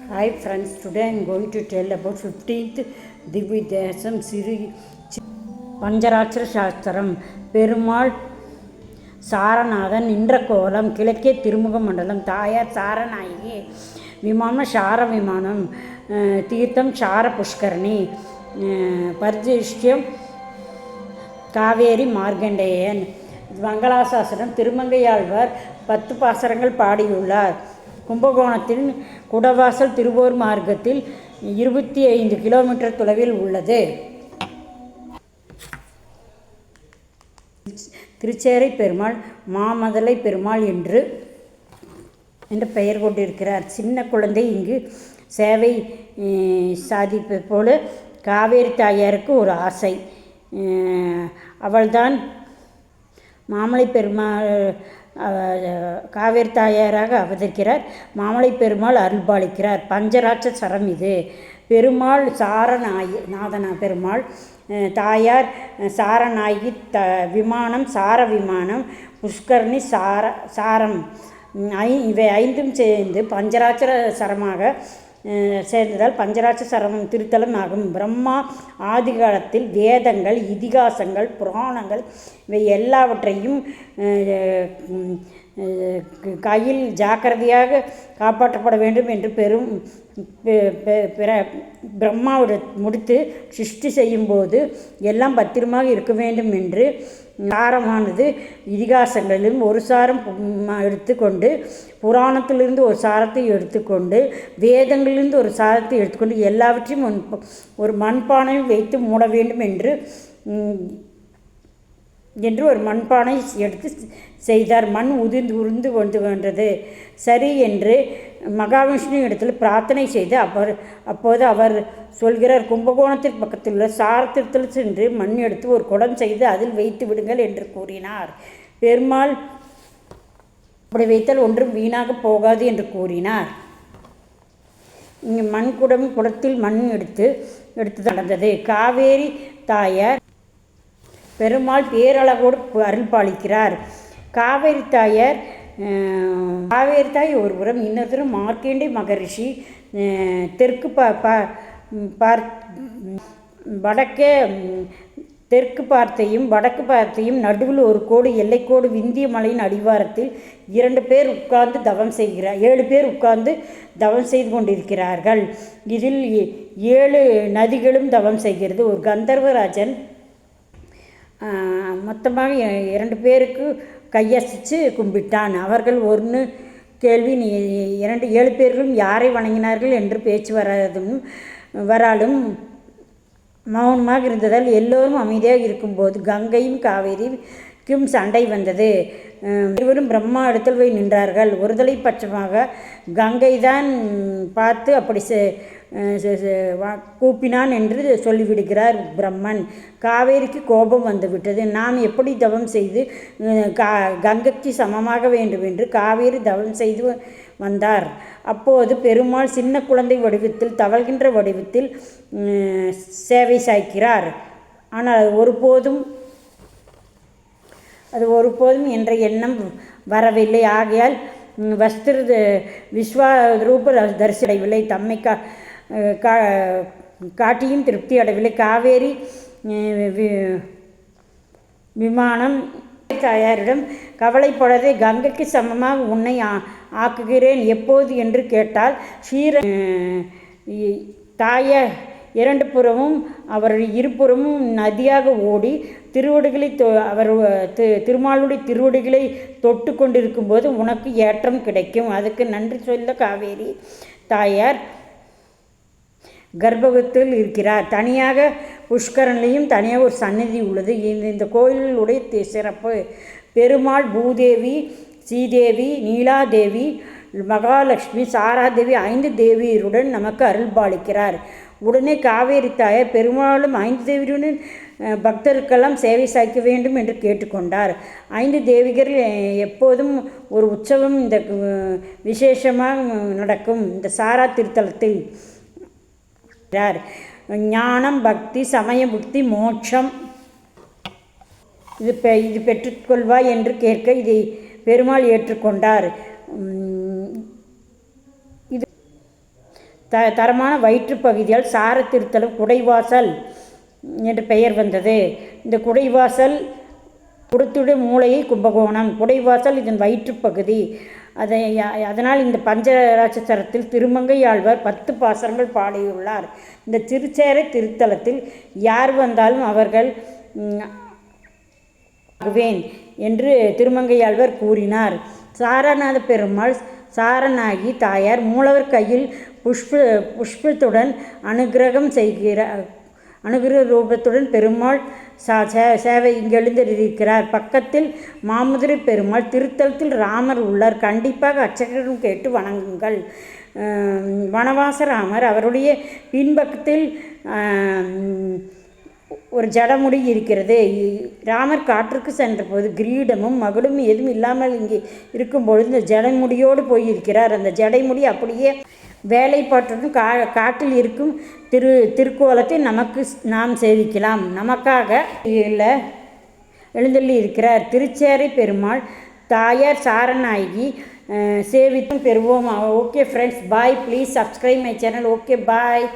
Hi friends, today I am going to tell about 15th Dividesam Siri பஞ்சராட்சர சாஸ்திரம். பெருமாள் சாரநாதன் நின்ற கோலம், கிழக்கே திருமுக மண்டலம், தாயார் சாரநாயகி, விமானம் சார விமானம், தீர்த்தம் சார புஷ்கரணி, பரிதிஷ்யம் காவேரி மார்க்கண்டேயன். மங்களாசாசனம் திருமங்கையாழ்வார் 10 பாசரங்கள் பாடியுள்ளார். கும்பகோணத்தில் குடவாசல் திருவோர் மார்க்கத்தில் 25 கிலோமீட்டர் தொலைவில் உள்ளது. திருச்சேரை பெருமாள் மாமதலை பெருமாள் என்று பெயர் கொண்டிருக்கிறார். சின்ன குழந்தை இங்கு சேவை சாதிப்பது போல காவேரி தாயாருக்கு ஒரு ஆசை. அவள்தான் மாமலை பெருமாள் காவேரி தாயாராக அவதரிக்கிறார். மாமலை பெருமாள் அருள்பாலிக்கிறார். பஞ்சராட்ச சரம் இது. பெருமாள் சாரநாதனா பெருமாள், தாயார் சாரநாயகி, விமானம் சார விமானம், புஷ்கரணி சாரம் இவை 5ம் சேர்ந்து பஞ்சராட்சர சரமாக சேர்ந்ததால் பஞ்சராட்சர சரம் திருத்தலம் ஆகும். பிரம்மா ஆதி காலத்தில் வேதங்கள், இதிகாசங்கள், புராணங்கள் இவை எல்லாவற்றையும் கையில் ஜாக்கிரதையாக காப்பாற்றப்பட வேண்டும் என்று பிரம்மாவோட முடித்து சிருஷ்டி செய்யும்போது எல்லாம் பத்திரமாக இருக்க வேண்டும் என்று சாரமானது இதிகாசங்களிலும் ஒரு சாரம் எடுத்துக்கொண்டு, புராணத்திலிருந்து ஒரு சாரத்தை எடுத்துக்கொண்டு, வேதங்களிலிருந்து ஒரு சாரத்தை எடுத்துக்கொண்டு எல்லாவற்றையும் ஒரு மண்பானையில் வைத்து மூட வேண்டும் என்று ஒரு மண்பானை எடுத்து செய்தார். மண் உருந்து கொண்டது. சரி என்று மகாவிஷ்ணு இடத்தில் பிரார்த்தனை செய்து அப்போது அவர் சொல்கிறார், கும்பகோணத்திற்கு பக்கத்தில் உள்ள சாரத்திற்குள் சென்று மண் எடுத்து ஒரு குடம் செய்து அதில் வைத்து விடுங்கள் என்று கூறினார். பெருமாள் அப்படி வைத்தால் ஒன்றும் வீணாக போகாது என்று கூறினார். இங்கு குடத்தில் மண் எடுத்து நடந்தது. காவேரி தாயார் பெருமாள் பேரழகோடு அருள்பாலிக்கிறார். காவேரி தாய் ஒரு புறம், இன்னொரு புறம் மார்க்கண்டே மகரிஷி தெற்கு வடக்கே தெற்கு பார்த்தையும் வடக்கு பார்த்தையும் நடுவில் ஒரு கோடு எல்லைக்கோடு விந்திய மலையின் அடிவாரத்தில் 2 பேர் உட்கார்ந்து தவம் செய்கிறார். 7 பேர் உட்கார்ந்து தவம் செய்து கொண்டிருக்கிறார்கள். இதில் 7 நதிகளும் தவம் செய்கிறது. ஒரு கந்தர்வராஜன் மொத்தமாக 2 பேருக்கு கையசித்து கும்பிட்டான். அவர்கள் ஒன்று கேள்வி, 7 பேர்களும் யாரை வணங்கினார்கள் என்று பேச்சு வராலும் மௌனமாக இருந்ததால் எல்லோரும் அமைதியாக இருக்கும்போது கங்கையும் காவேரிக்கும் சண்டை வந்தது. இருவரும் பிரம்மா இடத்தில் போய் நின்றார்கள். ஒருதலை பட்சமாக கங்கை தான் பார்த்து அப்படி கூப்பினான் என்று சொல்லிவிடுகிறார் பிரம்மன். காவேரிக்கு கோபம் வந்துவிட்டது. நாம் எப்படி தவம் செய்து கங்கைக்கு சமமாக வேண்டும் என்று காவேரி தவம் செய்து வந்தார். அப்போது பெருமாள் சின்ன குழந்தை வடிவத்தில், தவழ்கின்ற வடிவத்தில் சேவை சாய்க்கிறார். ஆனால் அது ஒருபோதும் என்ற எண்ணம் வரவில்லை. ஆகையால் விஸ்வரூப தரிசனவில்லை. தம்மை காட்டியும் திருப்தி அடையவில்லை. காவேரி விமானம் தாயாரிடம் கவலைப்படாதே, கங்கைக்கு சமமாக உன்னை ஆக்குகிறேன் எப்போது என்று கேட்டால், தாயார் 2 புறமும் அவருடைய இருபுறமும் நதியாக ஓடி திருமாலுடைய திருவடிகளை தொட்டு கொண்டிருக்கும் போது உனக்கு ஏற்றம் கிடைக்கும். அதுக்கு நன்றி சொல்ல காவேரி தாயார் கர்ப்பத்தில் இருக்கிறார். தனியாக புஷ்கரணிலையும் தனியாக ஒரு சந்நிதி உள்ளது. இந்த கோயிலுடைய சிறப்பு, பெருமாள் பூதேவி, ஸ்ரீதேவி, நீலாதேவி, மகாலட்சுமி, சாராதேவி 5 தேவியருடன் நமக்கு அருள்பாலிக்கிறார். உடனே காவேரி தாயார் பெருமாளும் 5 தேவியருடன் பக்தருக்கெல்லாம் சேவை சாய்க்க வேண்டும் என்று கேட்டுக்கொண்டார். 5 தேவிகள் எப்போதும் ஒரு உற்சவம் இந்த விசேஷமாக நடக்கும். இந்த சாரா திருத்தலத்தில் ஞானம், பக்தி, சமய புக்தி, மோட்சம் இது பெற்றுக்கொள்வாய் என்று கேட்க இதை பெருமாள் ஏற்றுக்கொண்டார். தரமான வயிற்றுப்பகுதியால் சார திருத்தலம் குடைவாசல் என்று பெயர் வந்தது. இந்த குடைவாசல் குடத்துடைய மூளையை கும்பகோணம், குடைவாசல் இதன் வயிற்றுப்பகுதி. அதனால் இந்த பஞ்சராட்சரத்தில் திருமங்கை ஆழ்வார் 10 பாசுரங்கள் பாடியுள்ளார். இந்த திருச்சேறை திருத்தலத்தில் யார் வந்தாலும் அவர்கள் ஆகுவேன் என்று திருமங்கையாழ்வார் கூறினார். சாரநாத பெருமாள் சாரநாகி தாயார் மூலவர் கையில் புஷ்பத்துடன் அனுகிரகம் செய்கிறார். அனுகிரக ரூபத்துடன் பெருமாள் சேவை இங்கு எழுந்திருக்கிறார். பக்கத்தில் மாமதுரை பெருமாள் திருத்தலத்தில் ராமர் உள்ளார். கண்டிப்பாக அர்ச்சகரிடம் கேட்டு வணங்குங்கள். வனவாச ராமர் அவருடைய பின்பக்கத்தில் ஒரு ஜடமுடி இருக்கிறது. ராமர் காற்றுக்கு சென்றபோது கிரீடமும் மகுடும் எதுவும் இல்லாமல் இங்கே இருக்கும்பொழுது இந்த ஜடைமுடியோடு போயிருக்கிறார். அந்த ஜடைமுடி அப்படியே வேலைப்பாட்டுடன் காட்டில் இருக்கும் திருக்கோலத்தை நாம் சேவிக்கலாம். நமக்காக எழுந்தள்ளி இருக்கிறார். திருச்சேறை பெருமாள் தாயார் சாரநாயகி சேவித்தும் பெறுவோம். Okay friends, bye. Please subscribe my channel. Okay, bye.